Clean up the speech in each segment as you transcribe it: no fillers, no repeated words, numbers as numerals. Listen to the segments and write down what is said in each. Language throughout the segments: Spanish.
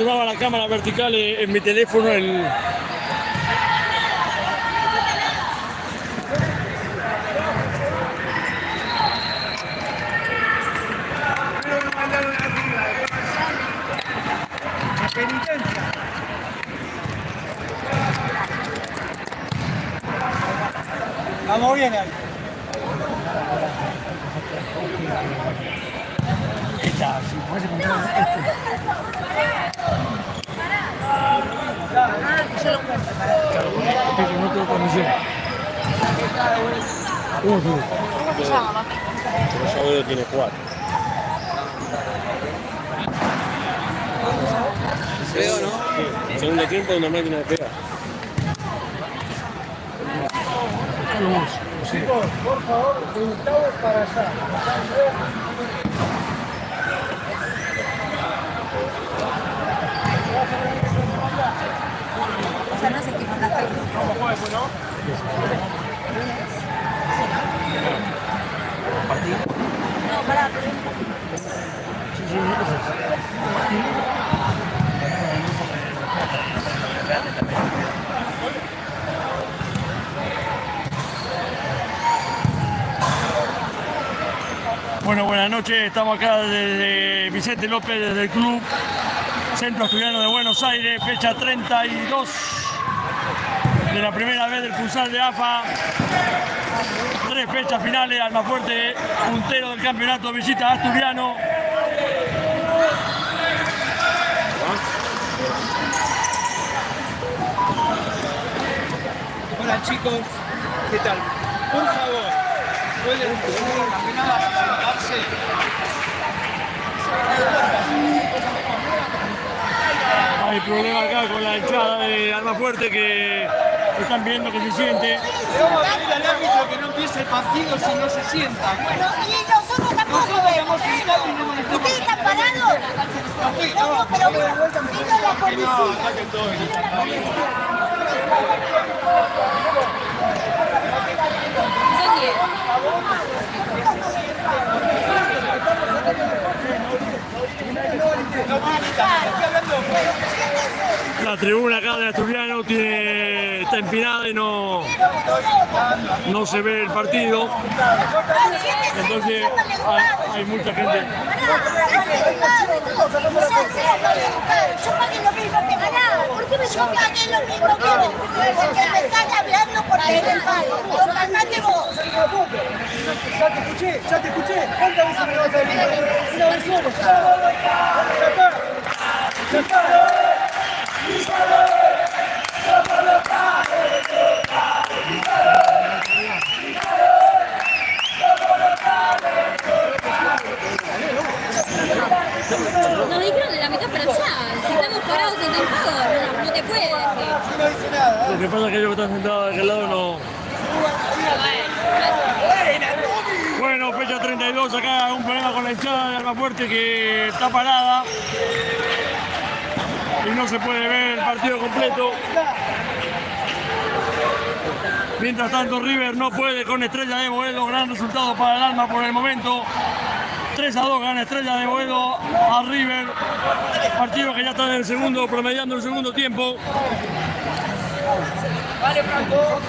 observaba la cámara vertical en mi teléfono el... Vamos bien ahí. Esta, si podés encontrar este que no tengo condición. ¿Cómo se llama? El sábado tiene 4. Creo, ¿no? Sí. Segundo tiempo de una máquina de pegar. Sí. Por favor, de Gustavo para allá. O sea, no sé qué mandaste. ¿Cómo fue, no? No, pará. Bueno, buenas noches, estamos acá desde Vicente López, desde el Club Centro Asturiano de Buenos Aires, fecha 32 de la primera vez del futsal de AFA. 3 fechas finales, Almafuerte, puntero del campeonato, visita a Asturiano. Hola chicos, ¿qué tal? Por favor, pueden caminar a sentarse. Hay problema acá con la hinchada de Almafuerte que están viendo que se siente. Le vamos a pedir al árbitro que no empiece el partido si no se sienta. Bueno, y nosotros tampoco Nosotros vemos. estamos sentados y no molestamos. ¿Ustedes están parados? No, pero vino la policía. La tribuna acá de Asturiano está empinada y no se ve el partido. Entonces hay mucha gente. Yo pagué lo mismo que ganaba. ¿Por qué yo pagué lo mismo que vos? Porque me están hablando por teléfono. Lo pagaste vos. Ya te escuché. ¿Cuántas veces me vas a decir? Una vez sola. Ya está. Ya está. Nos dijeron de la mitad para allá. Si estamos parados sentados, no te puede decir. Yo no hice nada. Lo que pasa es que ellos que están sentados de aquel lado no. Bueno, fecha 32, acá hay un problema con la hinchada de Almafuerte que está parada y no se puede ver el partido completo. Mientras tanto River no puede con Estrella de Boedo, gran resultado para el Alma por el momento. 3-2 gana Estrella de Boedo a River, partido que ya está en el segundo, promediando el segundo tiempo. Vale, Franco.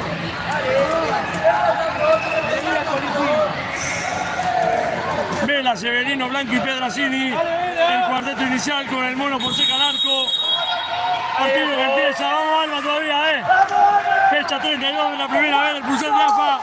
Vela, Severino, Blanco y Pedrazzini, el cuarteto inicial con el Mono Fonseca al arco. Partido que empieza, vamos Alma todavía, Fecha 32 de la primera vez del futsal de AFA.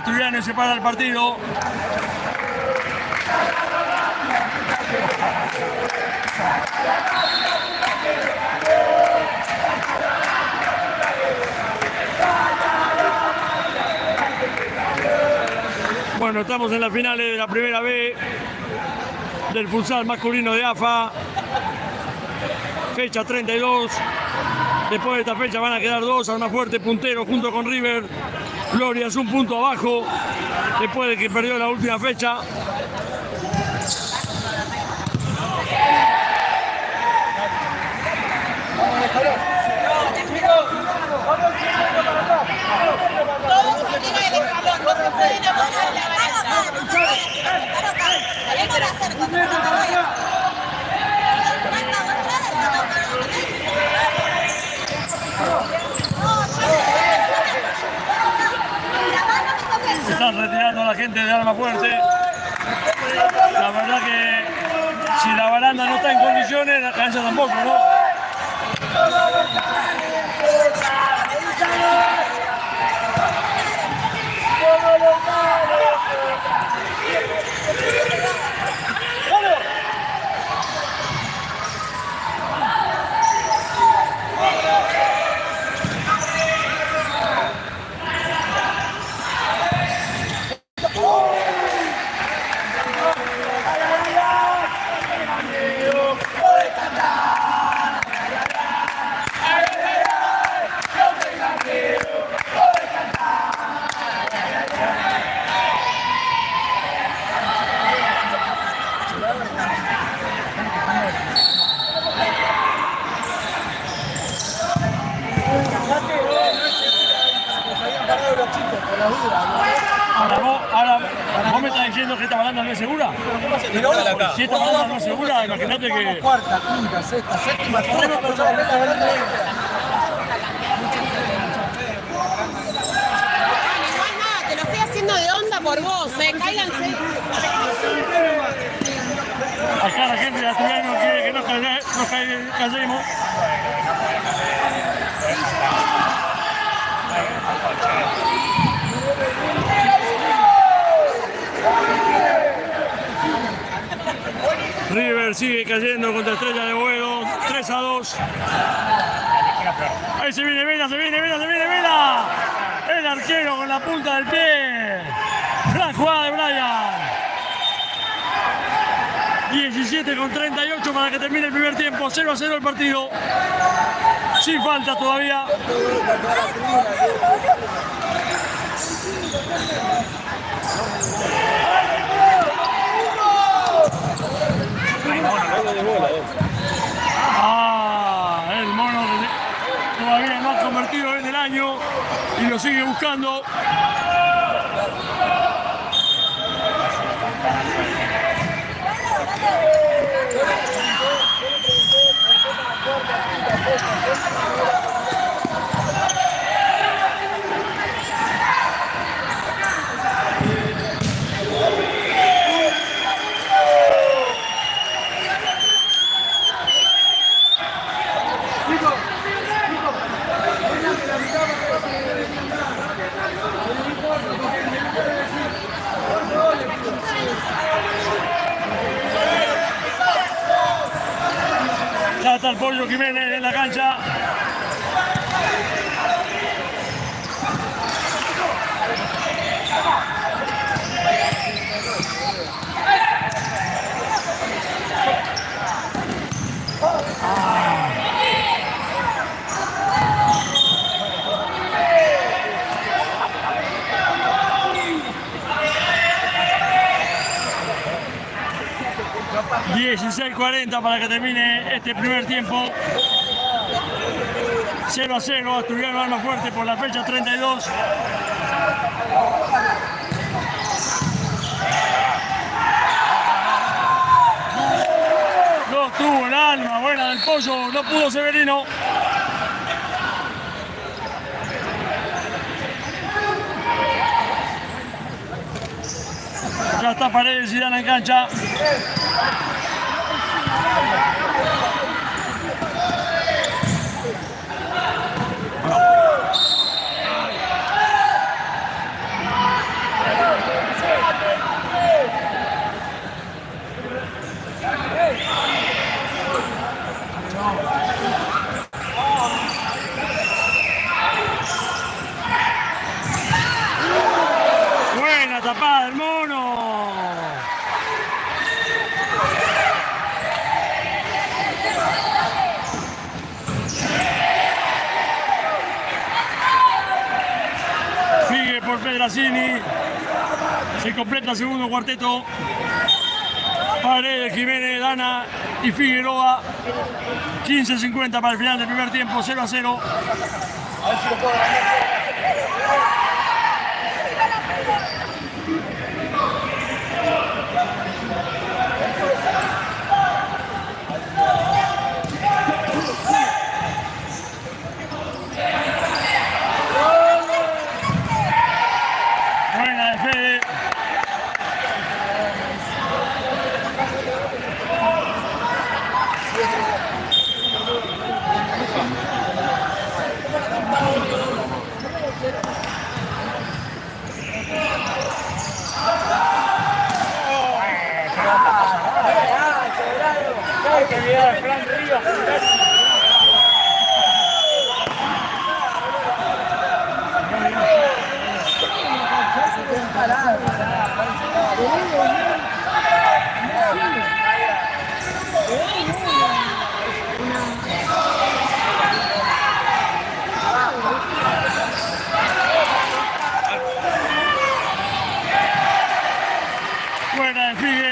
Asturiano y se para el partido. Bueno, estamos en las finales de la primera B del futsal masculino de AFA. Fecha 32. Después de esta fecha van a quedar dos, Almafuerte puntero junto con River. Gloria es un punto abajo después de que perdió la última fecha. Todos arriba del escalón, no se pueden apoyar la baranda. Queremos hacer con Se están retirando a la gente de Almafuerte. La verdad que si la baranda no está en condiciones, la cancha tampoco, ¿no? ¿Vos me estás diciendo que esta baranda no es segura? Si esta baranda no es segura, imagínate que... Cuarta, quinta, sexta, séptima, tenemos que esta baranda. Igual nada, te lo estoy haciendo de onda por vos, cáiganse. Acá la gente de Asturiano quiere que nos callemos. River sigue cayendo contra Estrella de Boedo, 3-2. Ahí se viene Vela, se viene Vela. El arquero con la punta del pie. Gran jugada de Brian. 17:38 para que termine el primer tiempo. 0-0 el partido. Sin falta todavía. El mono todavía no ha convertido en el año y lo sigue buscando. Ya está el Pollo Jiménez en la cancha. Ah. 16:40 para que termine este primer tiempo. 0-0, Asturiano Almafuerte por la fecha 32. No tuvo el alma, buena del Pollo, no pudo Severino. Ya está Paredes y Dana en cancha. Terracini. Se completa el segundo cuarteto. Paredes, Jiménez, Dana y Figueroa. 15:50 para el final del primer tiempo, 0-0. Buena de Fede. Buena de Figue.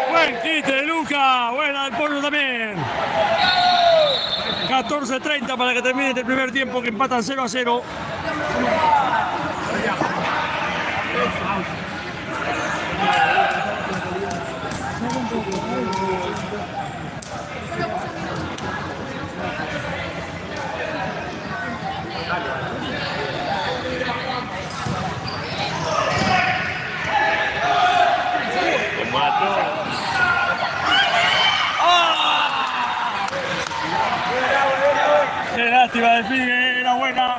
Buen quite de Luca, buena del Porro también. 14:30 para que termine el primer tiempo, que empatan 0-0. Qué lástima de Figue, era buena.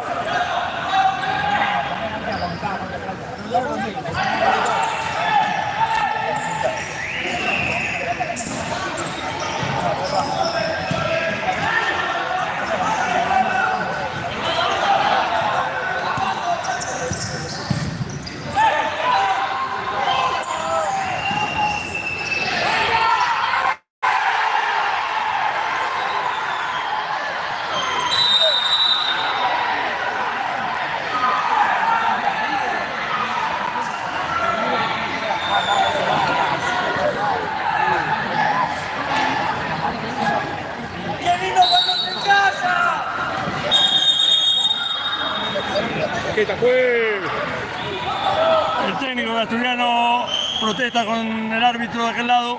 El técnico de Asturiano protesta con el árbitro de aquel lado.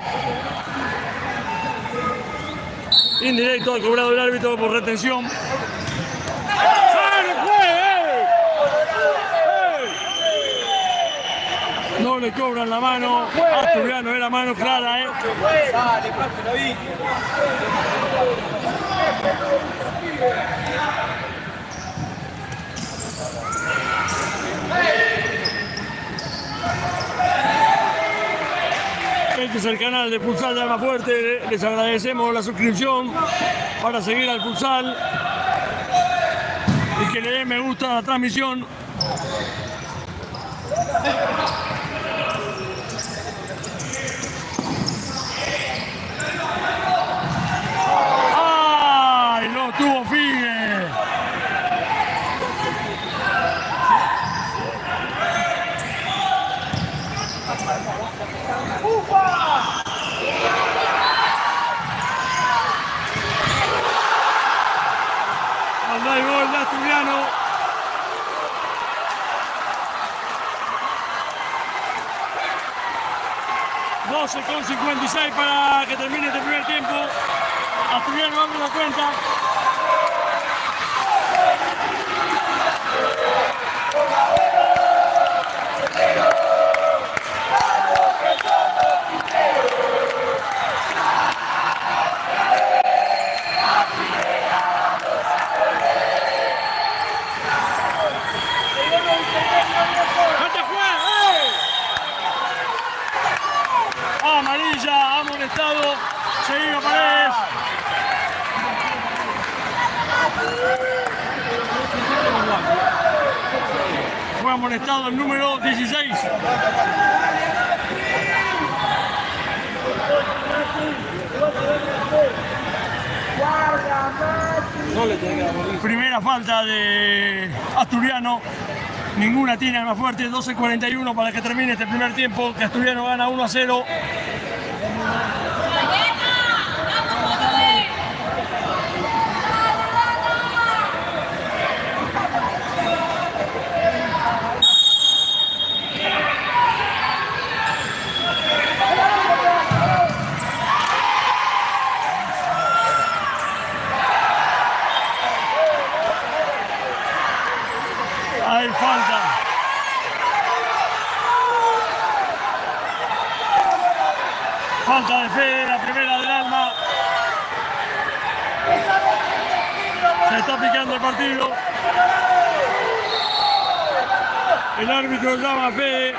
Indirecto, ha cobrado el árbitro por retención. No le cobran la mano. Asturiano era mano clara, Este es el canal de Futsal de Almafuerte. Les agradecemos la suscripción para seguir al futsal y que le den me gusta a la transmisión. ¡Ay! Lo tuvo Figue. Asturiano. $12:56 para que termine este primer tiempo. Asturiano abre la cuenta. Amarilla, amonestado, seguido Paredes. Fue amonestado el número 16. Primera falta de Asturiano. Ninguna tiene más fuerte. 12:41 para que termine este primer tiempo. Que Asturiano gana 1-0. Hay falta. Falta de Fede, la primera del Alma. Se está picando el partido. El árbitro llama a Fede.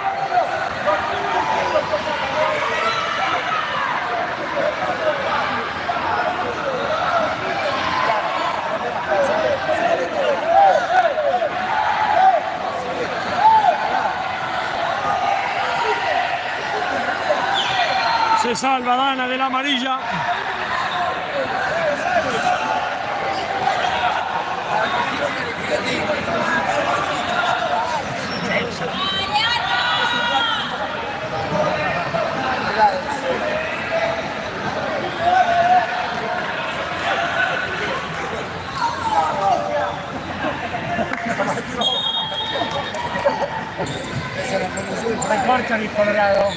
Se salva Dana de la amarilla. Recorcha el Colorado.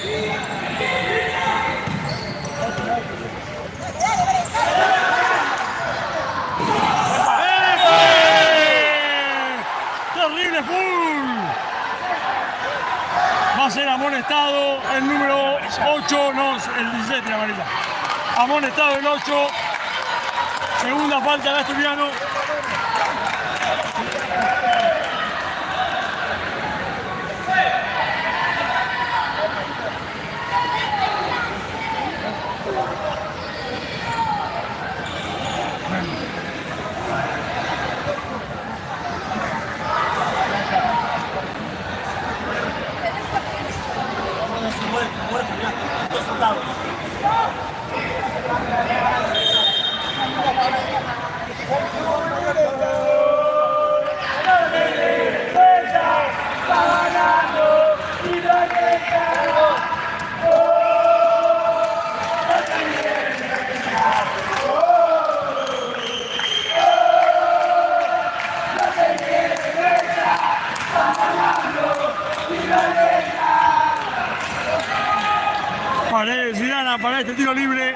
Terrible full. Va a ser amonestado el número 8, no, el 17 amarilla. Amonestado el 8. Segunda falta de Asturiano. Paredes y Dana para este tiro libre.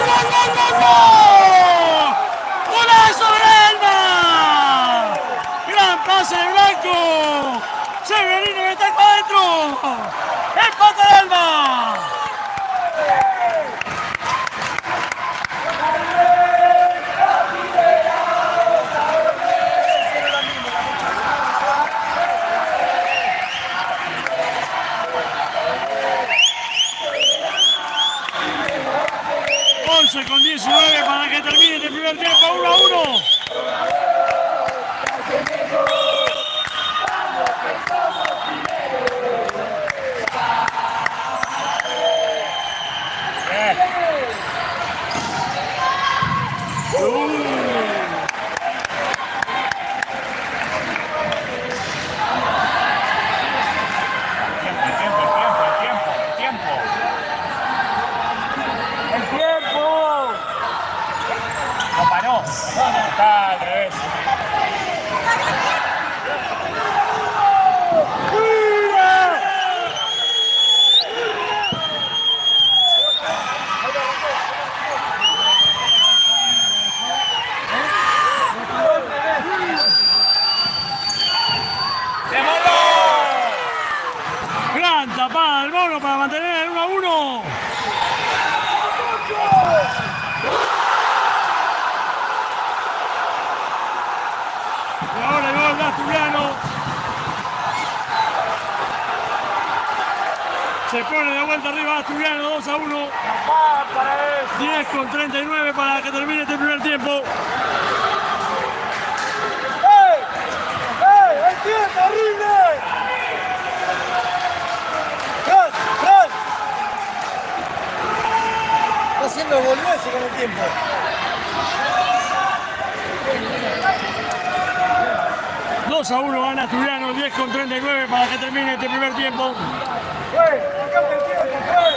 ¡Gol! ¡Golazo del Alma! ¡Gran pase de Blanco! ¡Severino que está para adentro! ¡Empata el Alma! Con 19 para que termine el primer tiempo, 1-1. Está al revés. Gran tapada del Mono para mantener el 1-1. Y ahora el gol de Asturiano. Se pone de vuelta arriba Asturiano, 2-1. 10:39 para que termine este primer tiempo. ¡Ey! ¡Ey! ¡El tiempo horrible! ¡Fran! ¡Fran! Está haciendo boludeces con el tiempo. Dos a 1 gana Asturiano, 10:39 para que termine este primer tiempo. ¡Fue! ¡Sacate el tiempo! ¡Fue!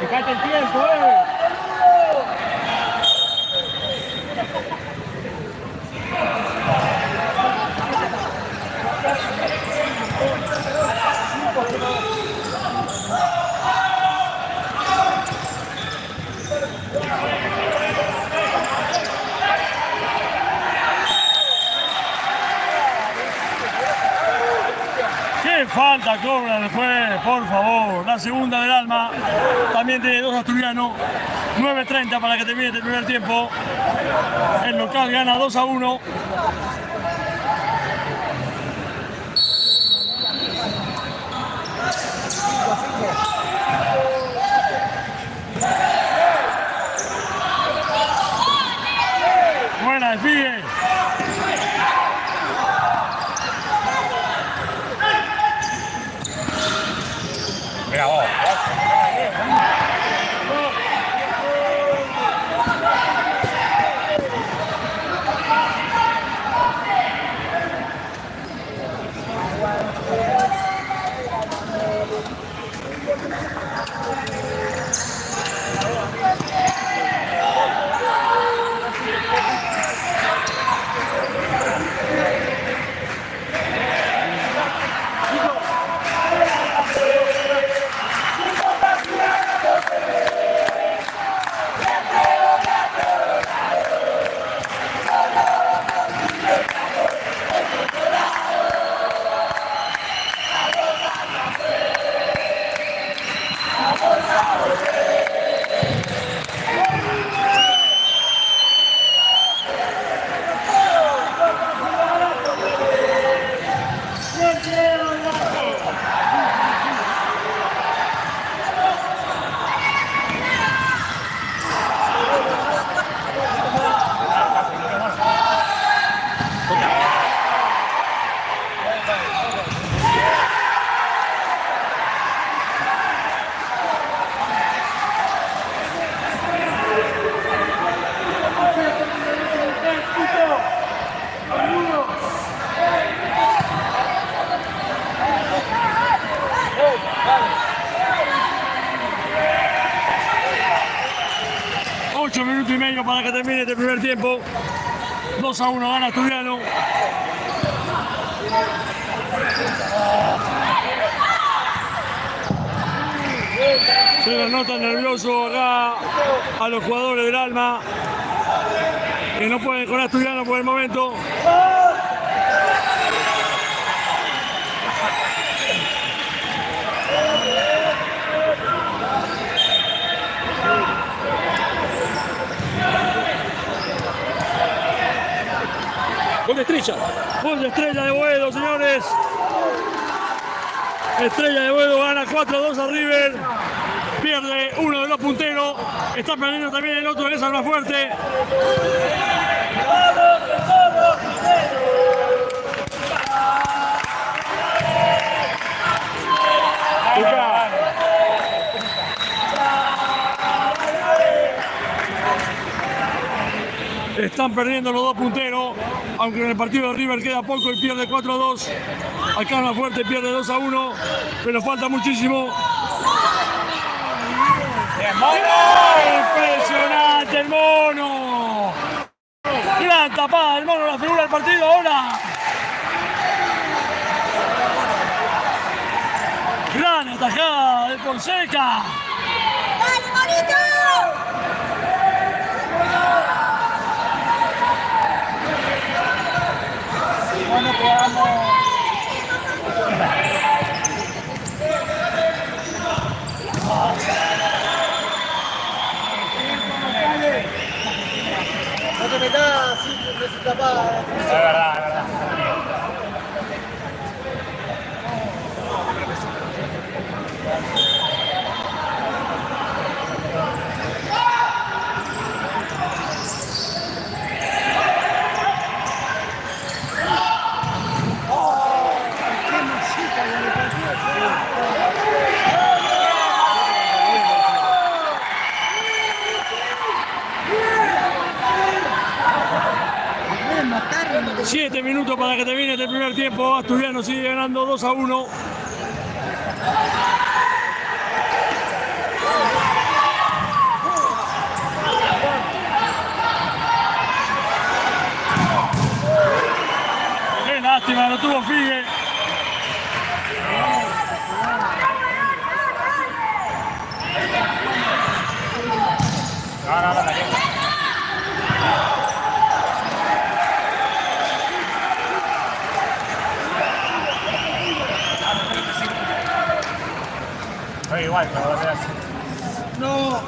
Fíjate el tiempo, ¡Qué falta cobra el juez, por favor! La segunda del Alma, también tiene dos Asturianos, 9:30 para que termine el primer tiempo. El local gana 2-1. Buena, desfile. Mira vos. minuto y medio para que termine este primer tiempo. 2-1 gana Asturiano. Se les nota nervioso acá a los jugadores del Alma, que no pueden con Asturiano por el momento. Gol de Estrella. Gol de Estrella de Boedo, señores. Estrella de Boedo gana 4-2 a River. Pierde uno de los punteros. Está perdiendo también el otro, que es Almafuerte. Están perdiendo los dos punteros, aunque en el partido de River queda poco y pierde 4-2. Acá Almafuerte pierde 2-1, pero falta muchísimo. ¡Impresionante el Mono! Gran tapada, el Mono, la figura del partido ahora. Gran atajada de Fonseca. ¡Dale, Monito! No te metas así, porque se tapa. Es verdad, es verdad. Matarme. 7 minutos para que termine este primer tiempo. Asturiano sigue ganando 2-1. Qué lástima, no tuvo Figue. No, caliente. No, igual, pero va a ser así. No.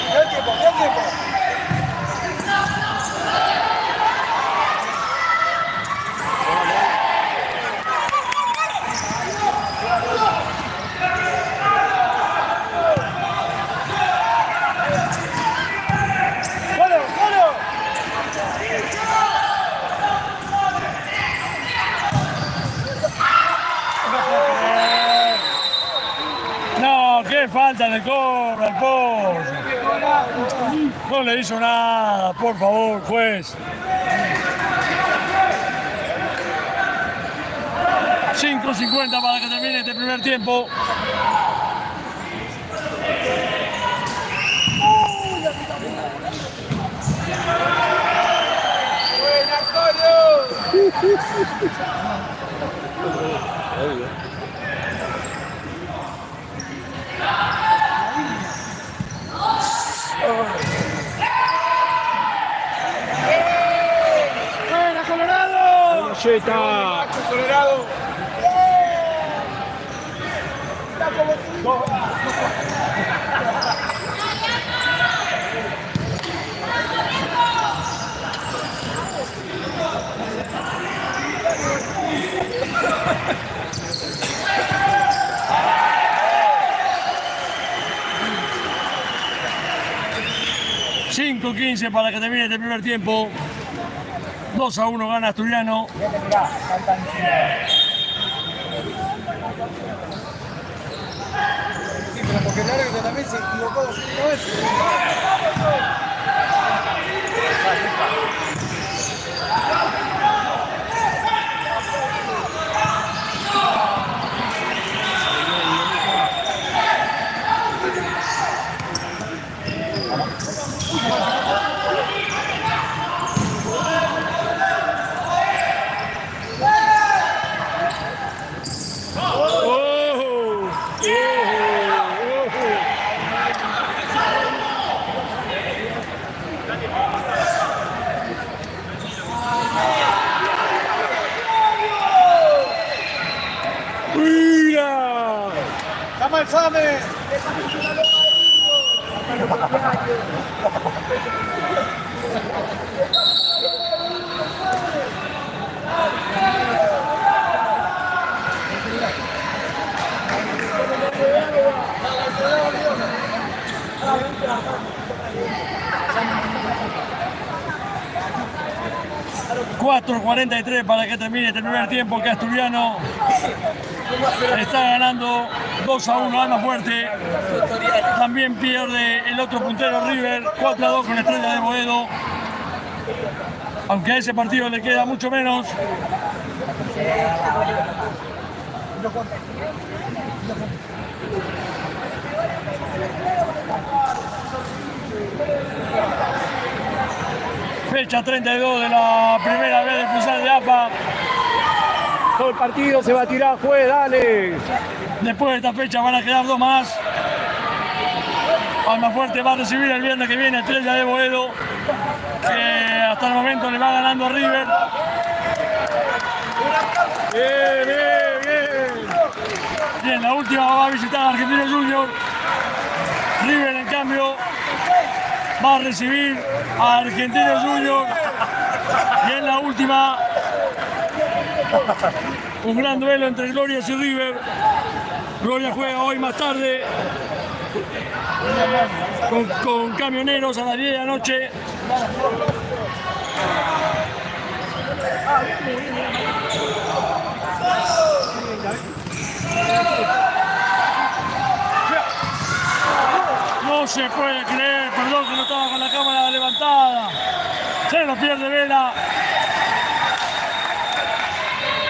Bien tiempo, bien tiempo. No, qué falta le cobra el Pollo. No le hizo nada, por favor, juez. 5:50 para que termine este primer tiempo. Buena, Antonio. Buena, Colorado. Yeta. Colorado. $5:15 para que termine este primer tiempo. 2-1 gana Asturiano. se equivocó 2 veces. ¡Llama el Same! $4.43 para que termine este primer tiempo, que Asturiano está ganando 2-1, Alma Fuerte. También pierde el otro puntero River, 4-2 con Estrella de Boedo. Aunque a ese partido le queda mucho menos. Fecha 32 de la primera vez del futsal de AFA. Todo el partido se va a tirar, juez, dale. Después de esta fecha van a quedar 2 más. Alma Fuerte va a recibir el viernes que viene Estrella de Boedo, que hasta el momento le va ganando a River. Bien, bien, bien. Bien, la última va a visitar a Argentinos Juniors. River, en cambio, va a recibir a Argentinos Juniors. Y en la última, un gran duelo entre Glorias y River. Gloria juega hoy más tarde con Camioneros a las 10 de la noche. No se puede creer, perdón que no estaba con la cámara levantada. Se lo pierde Vela.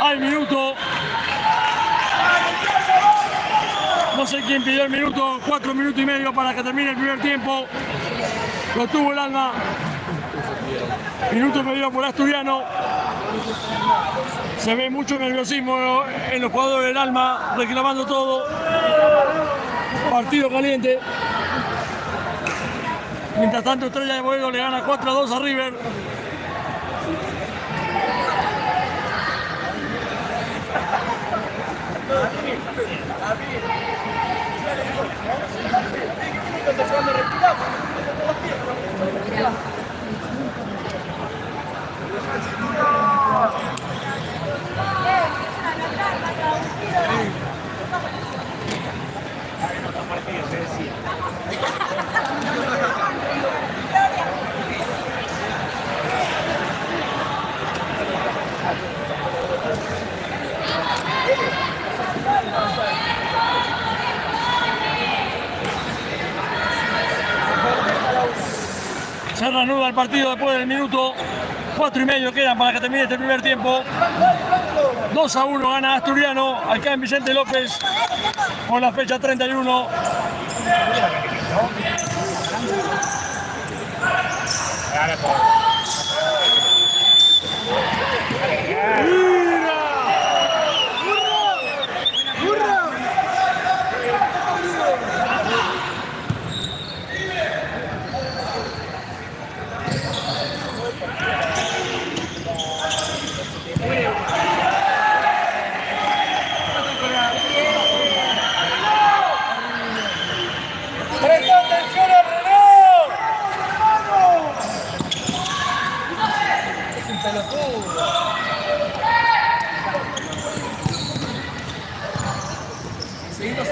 Hay minuto. No sé quién pidió el minuto, 4 minutos y medio para que termine el primer tiempo. Lo tuvo el Alma. Minuto pedido por Asturiano. Se ve mucho nerviosismo en los jugadores del Alma, reclamando todo. Partido caliente. Mientras tanto, Estrella de Boedo le gana 4-2 a River. Se reanuda el partido después del minuto. 4 y medio quedan para que termine este primer tiempo. 2-1 gana Asturiano acá en Vicente López con la fecha 31. ¡Presta atención a Renault! Es un pelotudo. Seguimos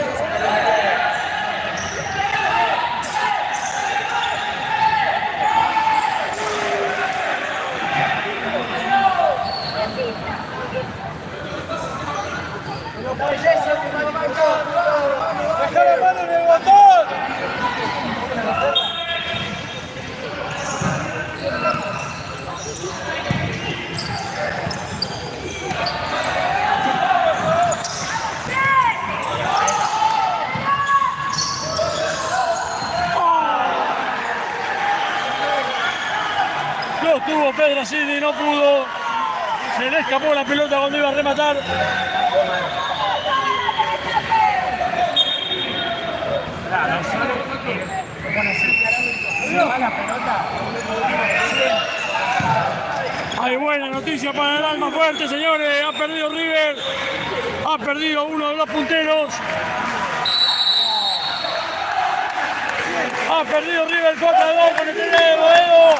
¡Deja la mano en el botón! Lo tuvo Pedrazzini, no pudo. Se le escapó la pelota cuando iba a rematar. Hay buena noticia para el Alma Fuerte, señores. Ha perdido River. Ha perdido uno de los punteros. Ha perdido River 4-2 con el tren de Boedo.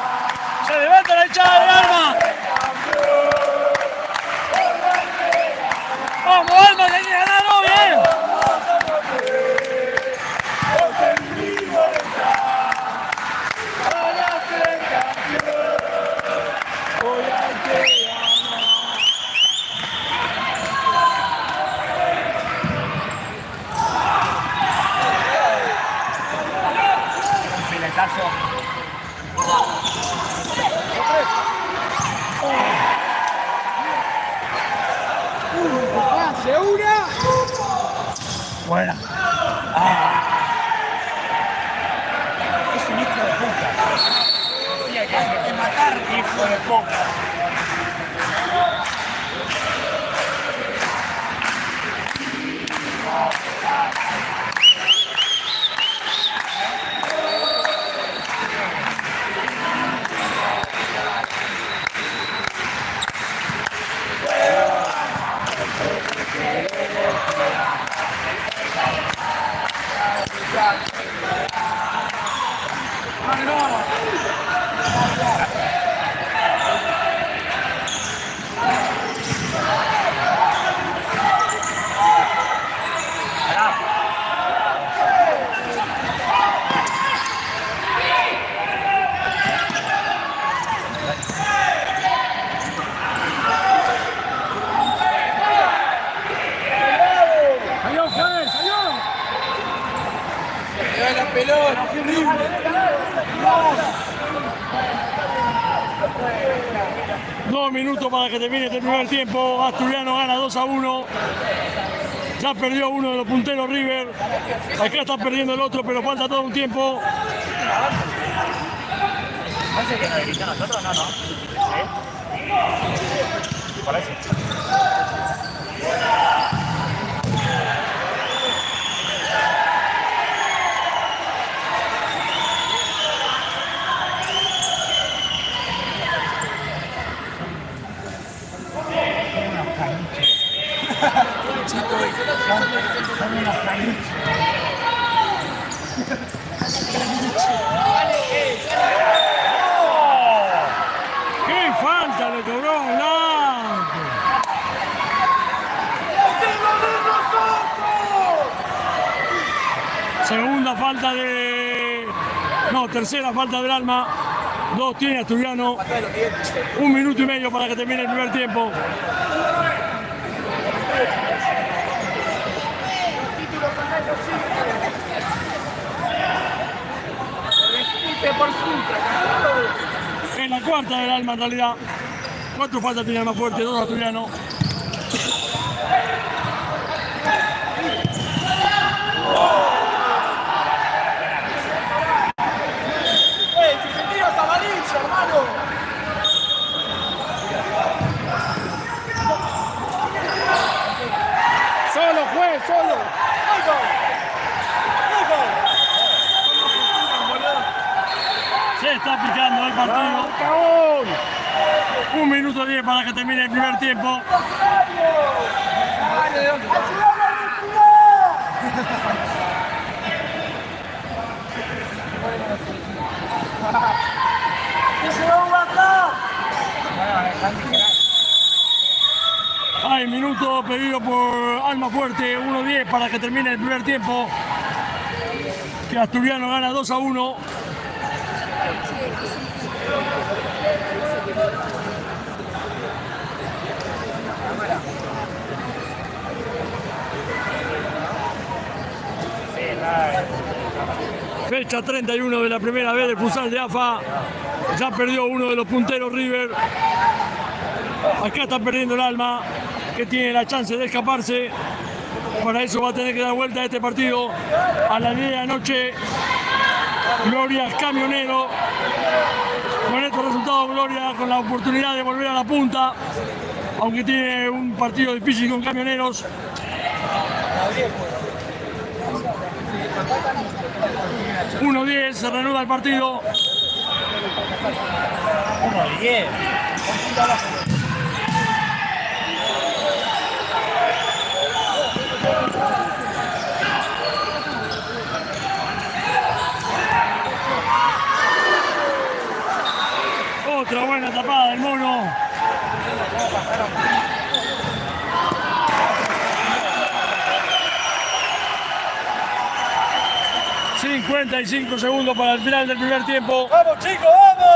Se levanta la hinchada del Alma. Vamos, Alma, que hay que ganar hoy, Buena. Es un hijo de puta. Decía que hay que matar, hijo de puta. pelota, qué horrible. 2 minutos para que termine este primer tiempo. Asturiano gana 2-1. Ya perdió uno de los punteros River. Acá está perdiendo el otro, pero falta todo un tiempo. ¿Parece que nos dirige a nosotros? No, no. ¿Sí? Parece. Son unos caniches. ¡Qué falta le cobró Blanco! Segunda falta de... No, tercera falta del Alma. 2 tiene Asturiano. 1 minuto y medio para que termine el primer tiempo. En la cuarta del Alma en realidad. 4 faltas tiene el más fuerte, 2 Asturiano. Si se tira es amarillo, hermano. Solo, juez, solo. Se está picando el partido. ¡Cabón! 1 minuto 10 para que termine el primer tiempo. Hay minuto pedido por Alma Fuerte, 1-10 para que termine el primer tiempo. Que Asturiano gana 2-1. Sí, Fecha 31 de la primera vez del futsal de AFA. Ya perdió uno de los punteros River. Acá está perdiendo el Alma, que tiene la chance de escaparse. Para eso va a tener que dar vuelta a este partido. A las 10 de la noche, Gloria Camionero. Con estos resultados, Gloria con la oportunidad de volver a la punta, aunque tiene un partido difícil con Camioneros. ...1-10, se reanuda el partido. 1-10. Otra buena tapada del Mono. ...55 segundos para el final del primer tiempo. ¡Vamos, chicos, vamos!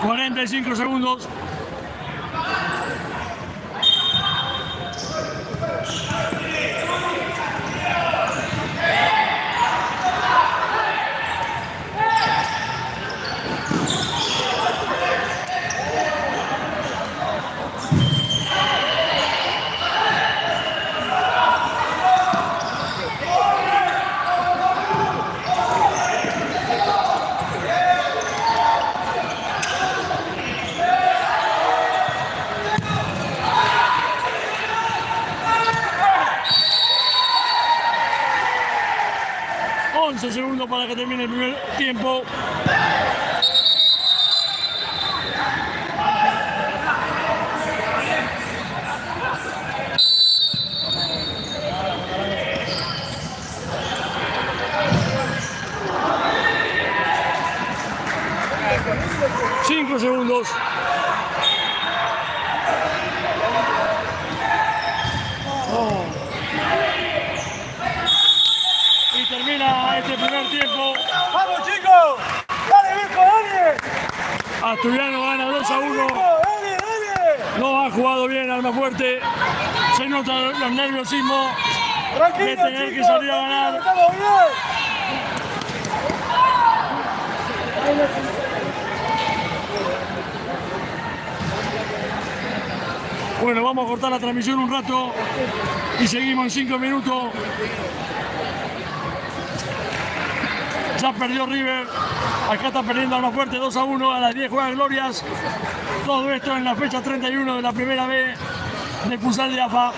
...45 segundos. Segundos para que termine el primer tiempo. Cinco segundos. Y termina este primer tiempo. ¡Vamos, chicos! ¡Dale, viejo, dale! Asturiano gana 2-1. ¡Dale, dale! No ha jugado bien Almafuerte. Se notan los nerviosismos Tranquilo, de tener chicos, que salir a ganar. ¡Estamos bien! Bueno, vamos a cortar la transmisión un rato y seguimos en 5 minutos. Ya perdió River. Acá está perdiendo Almafuerte 2-1. A las 10 juega Glorias. Todo esto en la fecha 31 de la primera B del futsal de AFA.